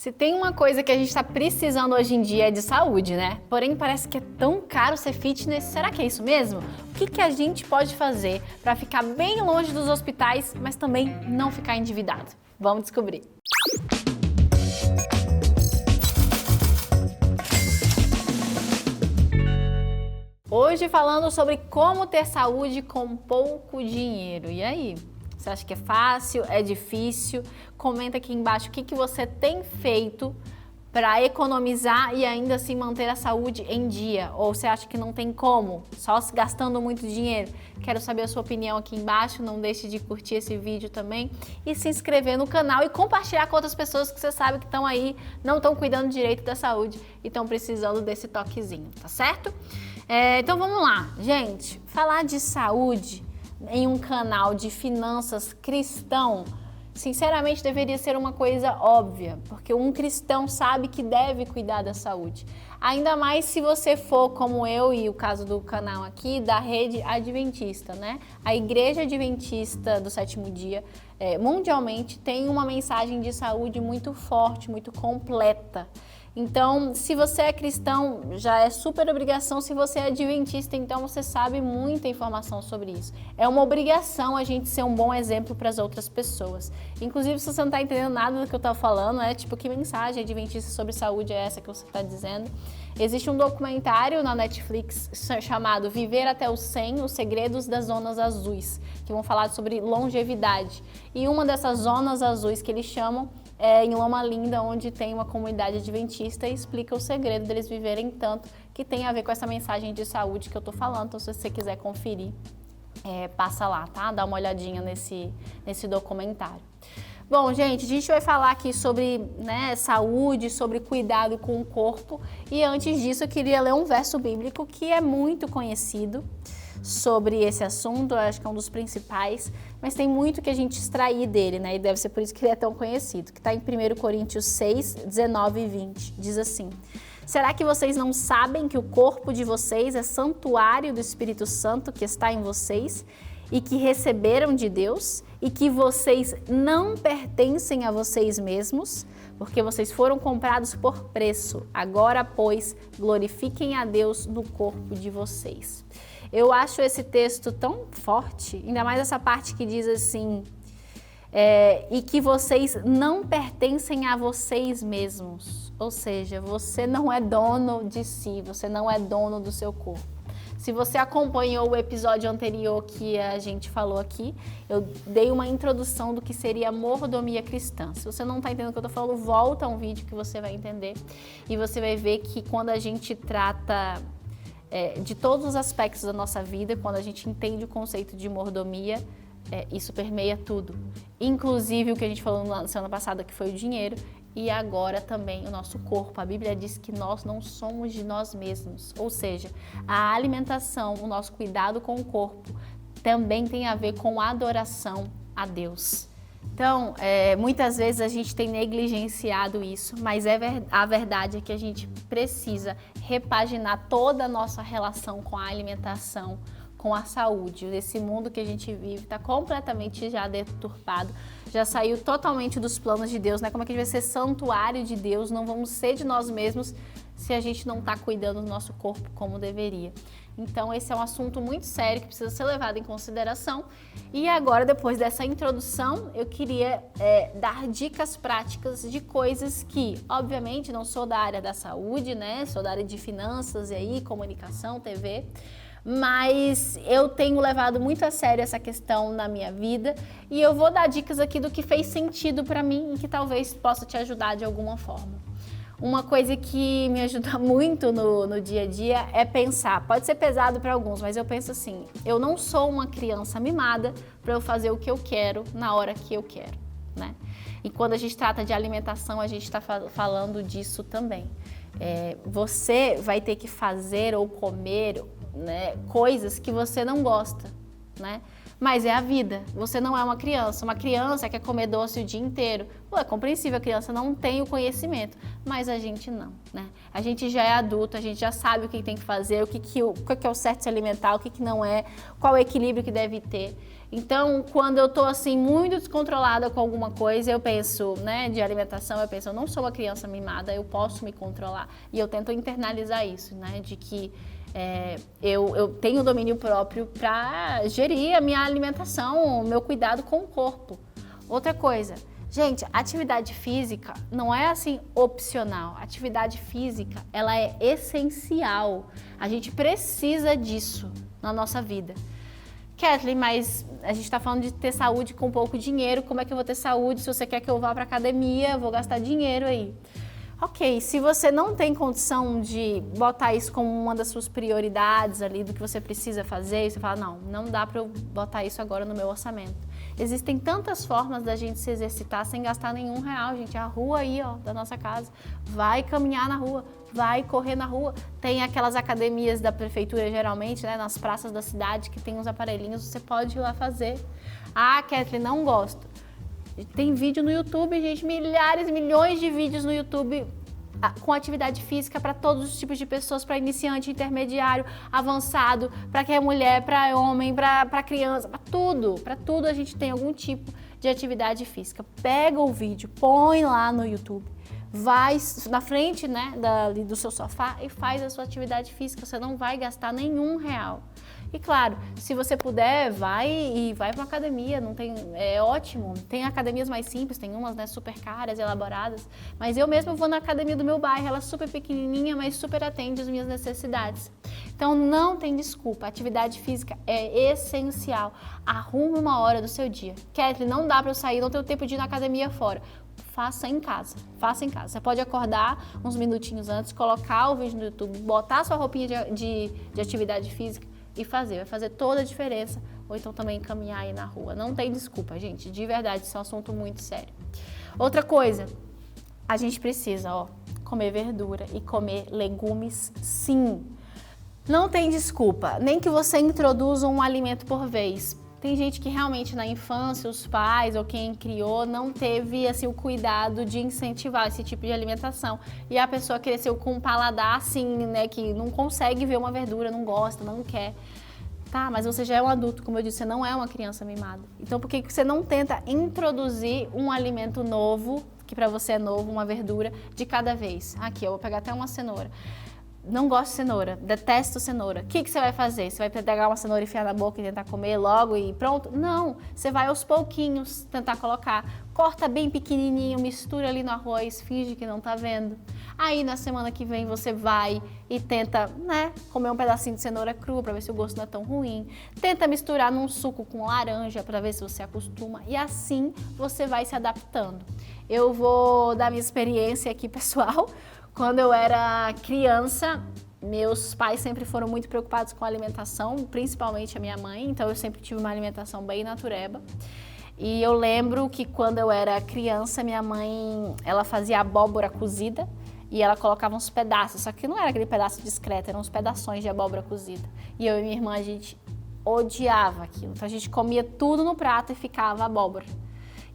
Se tem uma coisa que a gente está precisando hoje em dia é de saúde, né? Porém, parece que é tão caro ser fitness. Será que é isso mesmo? O que a gente pode fazer para ficar bem longe dos hospitais, mas também não ficar endividado? Vamos descobrir. Hoje falando sobre como ter saúde com pouco dinheiro. E aí? Você acha que é fácil? É difícil? Comenta aqui embaixo o que você tem feito para economizar e ainda assim manter a saúde em dia. Ou você acha que não tem como? Só se gastando muito dinheiro? Quero saber a sua opinião aqui embaixo. Não deixe de curtir esse vídeo também e se inscrever no canal e compartilhar com outras pessoas que você sabe que estão aí, não estão cuidando direito da saúde e estão precisando desse toquezinho, tá certo? Então vamos lá, gente. Falar de saúde em um canal de finanças cristão, sinceramente deveria ser uma coisa óbvia, porque um cristão sabe que deve cuidar da saúde. Ainda mais se você for como eu e o caso do canal aqui, da rede adventista, né? A Igreja Adventista do Sétimo Dia, mundialmente, tem uma mensagem de saúde muito forte, muito completa. Então, se você é cristão, já é super obrigação. Se você é adventista, então você sabe muita informação sobre isso. É uma obrigação a gente ser um bom exemplo para as outras pessoas. Inclusive, se você não está entendendo nada do que eu estou falando, que mensagem adventista sobre saúde é essa que você está dizendo? Existe um documentário na Netflix chamado Viver até os 100, Os Segredos das Zonas Azuis, que vão falar sobre longevidade. E uma dessas zonas azuis que eles chamam em Loma Linda, onde tem uma comunidade adventista, e explica o segredo deles viverem tanto, que tem a ver com essa mensagem de saúde que eu tô falando. Então, se você quiser conferir, passa lá, tá? Dá uma olhadinha nesse documentário. Bom, gente, a gente vai falar aqui sobre saúde, sobre cuidado com o corpo. E antes disso, eu queria ler um verso bíblico que é muito conhecido sobre esse assunto. Eu acho que é um dos principais, mas tem muito que a gente extrair dele, né? E deve ser por isso que ele é tão conhecido, que está em 1 Coríntios 6, 19 e 20. Diz assim: será que vocês não sabem que o corpo de vocês é santuário do Espírito Santo que está em vocês e que receberam de Deus e que vocês não pertencem a vocês mesmos, porque vocês foram comprados por preço? Agora, pois, glorifiquem a Deus no corpo de vocês. Eu acho esse texto tão forte, ainda mais essa parte que diz assim, e que vocês não pertencem a vocês mesmos. Ou seja, você não é dono de si, você não é dono do seu corpo. Se você acompanhou o episódio anterior que a gente falou aqui, eu dei uma introdução do que seria mordomia cristã. Se você não está entendendo o que eu estou falando, volta a um vídeo que você vai entender e você vai ver que quando a gente trata de todos os aspectos da nossa vida, quando a gente entende o conceito de mordomia, isso permeia tudo. Inclusive o que a gente falou na semana passada, que foi o dinheiro, e agora também o nosso corpo. A Bíblia diz que nós não somos de nós mesmos. Ou seja, a alimentação, o nosso cuidado com o corpo também tem a ver com a adoração a Deus. Então, muitas vezes a gente tem negligenciado isso, mas a verdade é que a gente precisa repaginar toda a nossa relação com a alimentação, com a saúde. Esse mundo que a gente vive está completamente já deturpado, já saiu totalmente dos planos de Deus, né? Como é que a gente vai ser santuário de Deus? Não vamos ser de nós mesmos se a gente não está cuidando do nosso corpo como deveria. Então, esse é um assunto muito sério que precisa ser levado em consideração. E agora, depois dessa introdução, eu queria dar dicas práticas de coisas que, obviamente, não sou da área da saúde, né? Sou da área de finanças e aí, comunicação, TV, mas eu tenho levado muito a sério essa questão na minha vida e eu vou dar dicas aqui do que fez sentido para mim e que talvez possa te ajudar de alguma forma. Uma coisa que me ajuda muito no dia a dia é pensar. Pode ser pesado para alguns, mas eu penso assim, eu não sou uma criança mimada para eu fazer o que eu quero na hora que eu quero, né? E quando a gente trata de alimentação, a gente está falando disso também. Você vai ter que fazer ou comer, né, coisas que você não gosta, né? Mas é a vida. Você não é uma criança. Uma criança quer comer doce o dia inteiro. Pô, é compreensível, a criança não tem o conhecimento. Mas a gente não, né? A gente já é adulto, a gente já sabe o que tem que fazer, o que é o certo se alimentar, o que não é, qual é o equilíbrio que deve ter. Então, quando eu tô assim, muito descontrolada com alguma coisa, eu penso, né, de alimentação, eu penso, eu não sou uma criança mimada, eu posso me controlar. E eu tento internalizar isso, né, de que eu tenho domínio próprio para gerir a minha alimentação, o meu cuidado com o corpo. Outra coisa, gente, atividade física não é assim opcional. Atividade física, ela é essencial. A gente precisa disso na nossa vida. Kathleen, mas a gente está falando de ter saúde com pouco dinheiro. Como é que eu vou ter saúde se você quer que eu vá para academia? Eu vou gastar dinheiro aí. Ok, se você não tem condição de botar isso como uma das suas prioridades ali, do que você precisa fazer, você fala, não dá para eu botar isso agora no meu orçamento. Existem tantas formas da gente se exercitar sem gastar nenhum real, gente. A rua aí, ó, da nossa casa, vai caminhar na rua, vai correr na rua. Tem aquelas academias da prefeitura, geralmente, né, nas praças da cidade, que tem uns aparelhinhos, você pode ir lá fazer. Ah, Kathleen, não gosto. Tem vídeo no YouTube, gente, milhares, milhões de vídeos no YouTube com atividade física para todos os tipos de pessoas, para iniciante, intermediário, avançado, para quem é mulher, para homem, para criança, para tudo a gente tem algum tipo de atividade física. Pega o vídeo, põe lá no YouTube, vai na frente, né, do seu sofá e faz a sua atividade física, você não vai gastar nenhum real. E claro, se você puder, vai para uma academia, não tem, é ótimo. Tem academias mais simples, tem umas, né, super caras, elaboradas. Mas eu mesma vou na academia do meu bairro, ela é super pequenininha, mas super atende as minhas necessidades. Então não tem desculpa, a atividade física é essencial. Arrume uma hora do seu dia. Kathleen, não dá para eu sair, não tenho tempo de ir na academia fora. Faça em casa, faça em casa. Você pode acordar uns minutinhos antes, colocar o vídeo no YouTube, botar sua roupinha de atividade física e vai fazer toda a diferença, ou então também caminhar aí na rua. Não tem desculpa, gente, de verdade, isso é um assunto muito sério. Outra coisa, a gente precisa, comer verdura e comer legumes, sim. Não tem desculpa, nem que você introduza um alimento por vez. Tem gente que realmente na infância, os pais ou quem criou não teve assim, o cuidado de incentivar esse tipo de alimentação. E a pessoa cresceu com um paladar assim, né, que não consegue ver uma verdura, não gosta, não quer. Tá, mas você já é um adulto, como eu disse, você não é uma criança mimada. Então por que você não tenta introduzir um alimento novo, que para você é novo, uma verdura, de cada vez? Aqui, eu vou pegar até uma cenoura. Não gosto de cenoura, detesto cenoura. O que você vai fazer? Você vai pegar uma cenoura, enfiar na boca e tentar comer logo e pronto? Não, você vai aos pouquinhos tentar colocar. Corta bem pequenininho, mistura ali no arroz, finge que não tá vendo. Aí na semana que vem você vai e tenta, né, comer um pedacinho de cenoura crua para ver se o gosto não é tão ruim. Tenta misturar num suco com laranja para ver se você acostuma e assim você vai se adaptando. Eu vou dar minha experiência aqui, pessoal. Quando eu era criança, meus pais sempre foram muito preocupados com a alimentação, principalmente a minha mãe, então eu sempre tive uma alimentação bem natureba. E eu lembro que quando eu era criança, minha mãe, ela fazia abóbora cozida e ela colocava uns pedaços, só que não era aquele pedaço discreto, eram uns pedaços de abóbora cozida. E eu e minha irmã, a gente odiava aquilo, então a gente comia tudo no prato e ficava abóbora.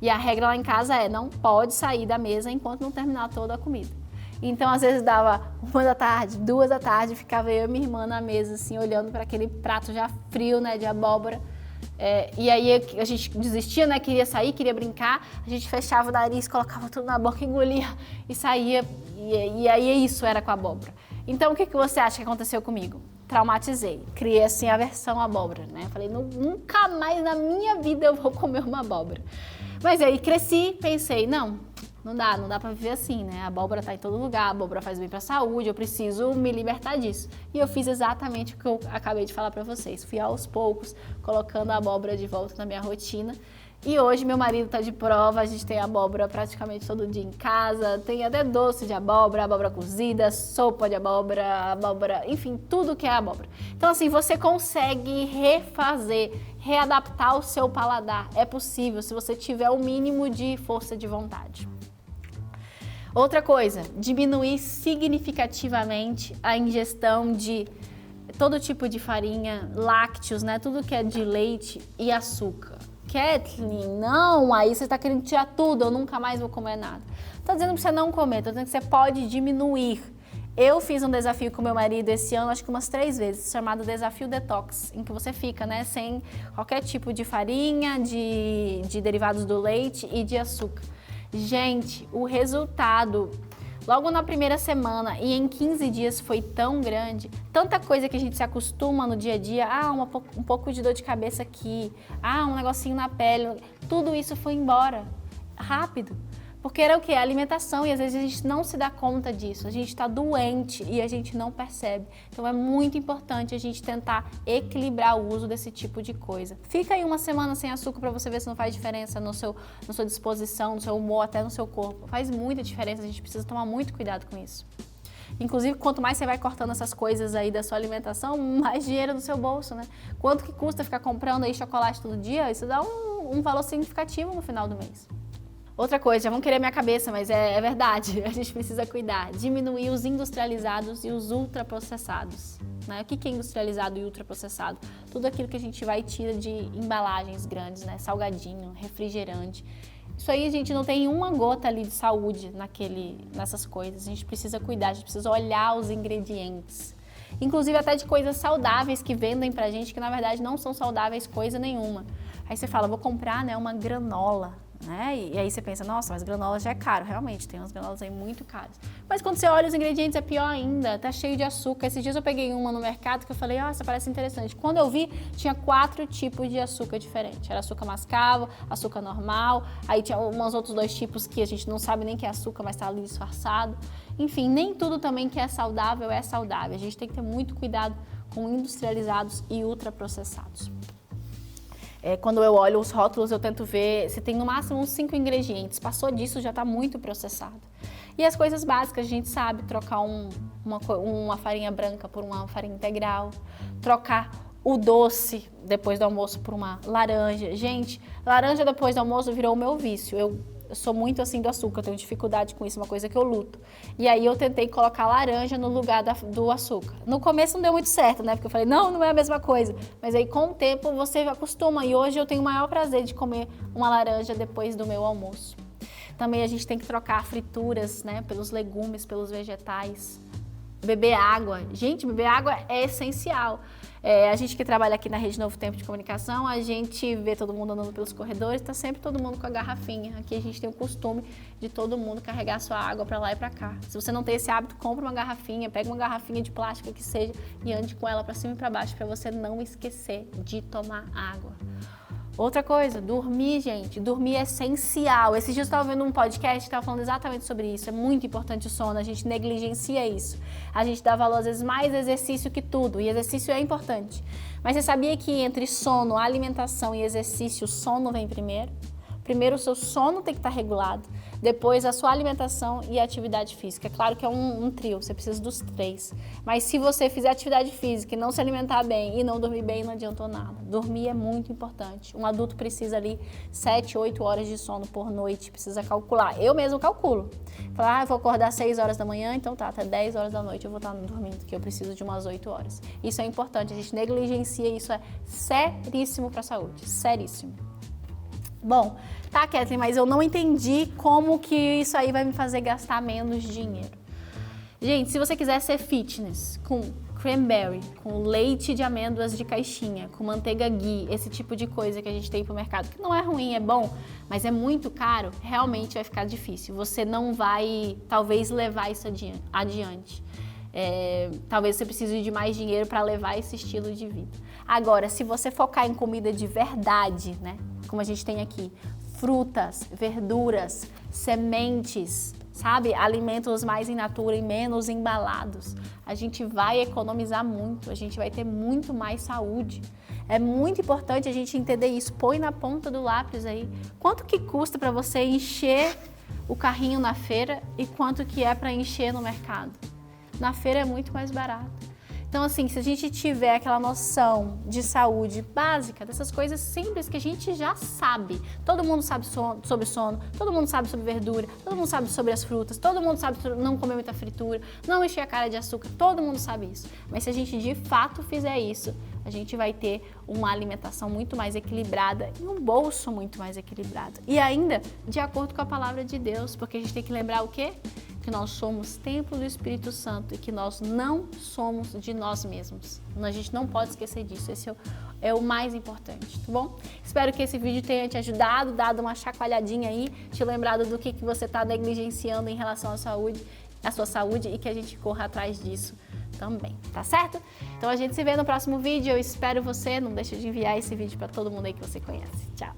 E a regra lá em casa é, não pode sair da mesa enquanto não terminar toda a comida. Então, às vezes dava 1 da tarde, 2 da tarde, ficava eu e minha irmã na mesa, assim, olhando para aquele prato já frio, né, de abóbora. E aí a gente desistia, né, queria sair, queria brincar, a gente fechava o nariz, colocava tudo na boca, engolia e saía. E aí isso era com a abóbora. Então, o que você acha que aconteceu comigo? Traumatizei, criei assim a versão abóbora, né? Falei, nunca mais na minha vida eu vou comer uma abóbora. Mas aí cresci, pensei, não dá pra viver assim, né? A abóbora tá em todo lugar, a abóbora faz bem pra saúde, eu preciso me libertar disso. E eu fiz exatamente o que eu acabei de falar pra vocês. Fui aos poucos, colocando a abóbora de volta na minha rotina. E hoje meu marido tá de prova, a gente tem abóbora praticamente todo dia em casa, tem até doce de abóbora cozida, sopa de abóbora, enfim, tudo que é abóbora. Então assim, você consegue readaptar o seu paladar. É possível se você tiver o mínimo de força de vontade. Outra coisa, diminuir significativamente a ingestão de todo tipo de farinha, lácteos, né? Tudo que é de leite e açúcar. Kathleen, não, aí você está querendo tirar tudo, eu nunca mais vou comer nada. Tô dizendo para você não comer, tô dizendo que você pode diminuir. Eu fiz um desafio com meu marido esse ano, acho que umas 3 vezes, chamado Desafio Detox, em que você fica, né, sem qualquer tipo de farinha, de derivados do leite e de açúcar. Gente, o resultado, logo na primeira semana e em 15 dias foi tão grande, tanta coisa que a gente se acostuma no dia a dia, um pouco de dor de cabeça aqui, um negocinho na pele, tudo isso foi embora, rápido. Porque era o quê? A alimentação, e às vezes a gente não se dá conta disso, a gente está doente e a gente não percebe. Então é muito importante a gente tentar equilibrar o uso desse tipo de coisa. Fica aí uma semana sem açúcar para você ver se não faz diferença na sua disposição, no seu humor, até no seu corpo. Faz muita diferença, a gente precisa tomar muito cuidado com isso. Inclusive, quanto mais você vai cortando essas coisas aí da sua alimentação, mais dinheiro no seu bolso, né? Quanto que custa ficar comprando aí chocolate todo dia? Isso dá um valor significativo no final do mês. Outra coisa, já vão querer minha cabeça, mas é verdade, a gente precisa cuidar. Diminuir os industrializados e os ultraprocessados. Né? O que é industrializado e ultraprocessado? Tudo aquilo que a gente vai e tira de embalagens grandes, né? Salgadinho, refrigerante. Isso aí a gente não tem uma gota ali de saúde nessas coisas. A gente precisa cuidar, a gente precisa olhar os ingredientes. Inclusive até de coisas saudáveis que vendem pra gente, que na verdade não são saudáveis coisa nenhuma. Aí você fala, vou comprar, né, uma granola. Né? E aí você pensa, nossa, mas granola já é caro. Realmente, tem umas granolas aí muito caras. Mas quando você olha os ingredientes é pior ainda, tá cheio de açúcar. Esses dias eu peguei uma no mercado que eu falei, essa parece interessante. Quando eu vi, tinha 4 tipos de açúcar diferentes. Era açúcar mascavo, açúcar normal, aí tinha uns outros 2 tipos que a gente não sabe nem que é açúcar, mas tá ali disfarçado. Enfim, nem tudo também que é saudável é saudável. A gente tem que ter muito cuidado com industrializados e ultraprocessados. Quando eu olho os rótulos, eu tento ver se tem no máximo uns 5 ingredientes. Passou disso, já está muito processado. E as coisas básicas, a gente sabe trocar uma farinha branca por uma farinha integral, trocar o doce depois do almoço por uma laranja. Gente, laranja depois do almoço virou o meu vício. Eu sou muito assim do açúcar, eu tenho dificuldade com isso, uma coisa que eu luto. E aí eu tentei colocar laranja no lugar do açúcar. No começo não deu muito certo, né? Porque eu falei, não é a mesma coisa. Mas aí com o tempo você acostuma e hoje eu tenho o maior prazer de comer uma laranja depois do meu almoço. Também a gente tem que trocar frituras, né? Pelos legumes, pelos vegetais. Beber água. Gente, beber água é essencial. A gente que trabalha aqui na Rede Novo Tempo de Comunicação, a gente vê todo mundo andando pelos corredores, tá sempre todo mundo com a garrafinha. Aqui a gente tem o costume de todo mundo carregar sua água para lá e para cá. Se você não tem esse hábito, compra uma garrafinha, pega uma garrafinha de plástico que seja e ande com ela para cima e para baixo para você não esquecer de tomar água. Outra coisa, dormir, gente. Dormir é essencial. Esses dias eu estava vendo um podcast que estava falando exatamente sobre isso. É muito importante o sono, a gente negligencia isso. A gente dá valor, às vezes, mais exercício que tudo. E exercício é importante. Mas você sabia que entre sono, alimentação e exercício, o sono vem primeiro? Primeiro o seu sono tem que estar regulado, depois a sua alimentação e a atividade física. É claro que é um trio, você precisa dos 3. Mas se você fizer atividade física e não se alimentar bem e não dormir bem, não adiantou nada. Dormir é muito importante. Um adulto precisa ali 7, 8 horas de sono por noite, precisa calcular. Eu mesmo calculo. Falar, eu vou acordar às 6 horas da manhã, então tá, até 10 horas da noite eu vou estar dormindo, que eu preciso de umas 8 horas. Isso é importante, a gente negligencia, isso é seríssimo para a saúde, seríssimo. Bom, tá, Kathleen, mas eu não entendi como que isso aí vai me fazer gastar menos dinheiro. Gente, se você quiser ser fitness com cranberry, com leite de amêndoas de caixinha, com manteiga ghee, esse tipo de coisa que a gente tem pro mercado, que não é ruim, é bom, mas é muito caro, realmente vai ficar difícil. Você não vai, talvez, levar isso adiante. Talvez você precise de mais dinheiro para levar esse estilo de vida. Agora, se você focar em comida de verdade, né? Como a gente tem aqui, frutas, verduras, sementes, sabe? Alimentos mais in natura e menos embalados. A gente vai economizar muito, a gente vai ter muito mais saúde. É muito importante a gente entender isso. Põe na ponta do lápis aí. Quanto que custa para você encher o carrinho na feira e quanto que é para encher no mercado? Na feira é muito mais barato. Então, assim, se a gente tiver aquela noção de saúde básica, dessas coisas simples que a gente já sabe, todo mundo sabe sobre sono, todo mundo sabe sobre verdura, todo mundo sabe sobre as frutas, todo mundo sabe sobre não comer muita fritura, não encher a cara de açúcar, todo mundo sabe isso. Mas se a gente de fato fizer isso, a gente vai ter uma alimentação muito mais equilibrada e um bolso muito mais equilibrado. E ainda de acordo com a palavra de Deus, porque a gente tem que lembrar o quê? Que nós somos templo do Espírito Santo e que nós não somos de nós mesmos. A gente não pode esquecer disso, esse é o mais importante, tá bom? Espero que esse vídeo tenha te ajudado, dado uma chacoalhadinha aí, te lembrado do que você está negligenciando em relação à sua saúde e que a gente corra atrás disso também, tá certo? Então a gente se vê no próximo vídeo, eu espero você, não deixe de enviar esse vídeo para todo mundo aí que você conhece. Tchau!